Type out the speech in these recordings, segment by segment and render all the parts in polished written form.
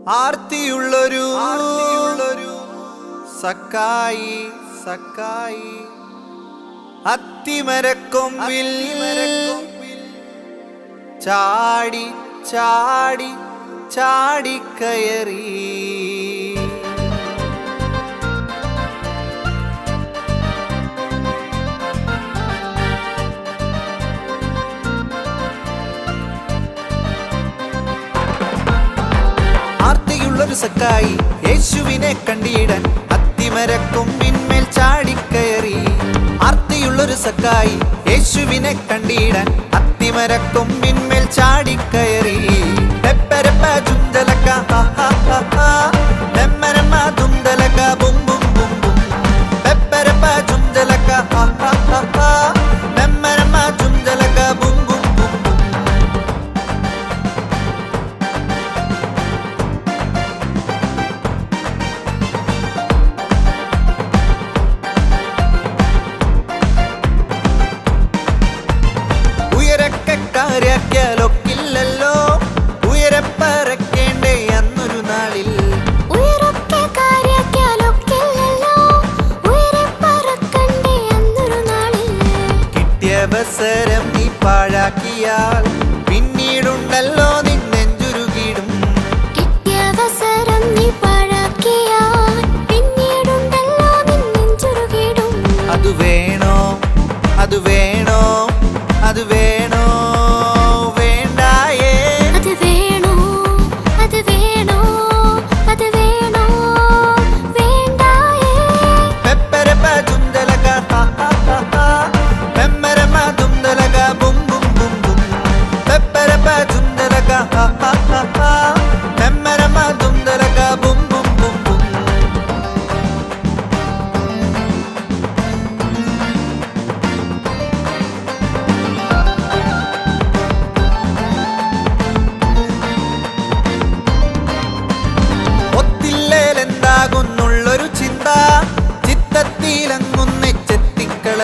ആർത്തിയുള്ളൊരു സക്കായി സക്കായി അത്തിമരക്കൊമ്പിൽ ചാടി ചാടി ചാടിക്കയറി ആർത്തിയുള്ളൊരു സക്കായി യേശുവിനെ കണ്ടിടാൻ അത്തിമരക്കൊമ്പിന്മേൽ ചാടിക്കയറി. ആർത്തിയുള്ളൊരു സക്കായി യേശുവിനെ കണ്ടിടാൻ അത്തിമരക്കൊമ്പിന്മേൽ ചാടിക്കയറി. പെപ്പരപ്പ ചുന്തലക്ക പെമ്മരമ്മ തുന്തലക്ക ബും ബും ബും ബും. പെപ്പരപ്പ ചുന്തലക്ക പെമ്മരമ്മ തുന്തലക്ക ബും ബും ബും ബും. കാര്യാക്കിയാലൊക്കില്ലല്ലോ ഉയരപ്പറക്കേണ്ടേ അന്നൊരു നാളിൽ. കിട്ടിയവസരം നീ പാഴാക്കിയാൽ പിന്നീടുണ്ടല്ലോ നിന്നെഞ്ചുരുകിടും. അത് വേണോ അത് വേണോ അത് വേണോ ുള്ളൊരു ചിന്ത ചിത്തത്തിലങ്ങുന്ന ചെത്തിക്കള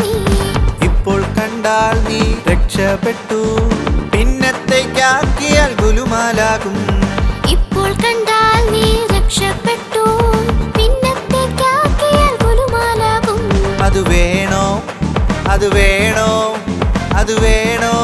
നീ. ഇപ്പോൾ കണ്ടാൽ നീ രക്ഷപ്പെട്ടു, പിന്നത്തേക്കാക്കിയാൽ ഗുലുമാലാകും. ഇപ്പോൾ കണ്ടാൽ നീ രക്ഷപ്പെട്ടു, പിന്നത്തേക്കാക്കിയാൽ ഗുലുമാലാകും. അത് വേണോ അത് വേണോ അത് വേണോ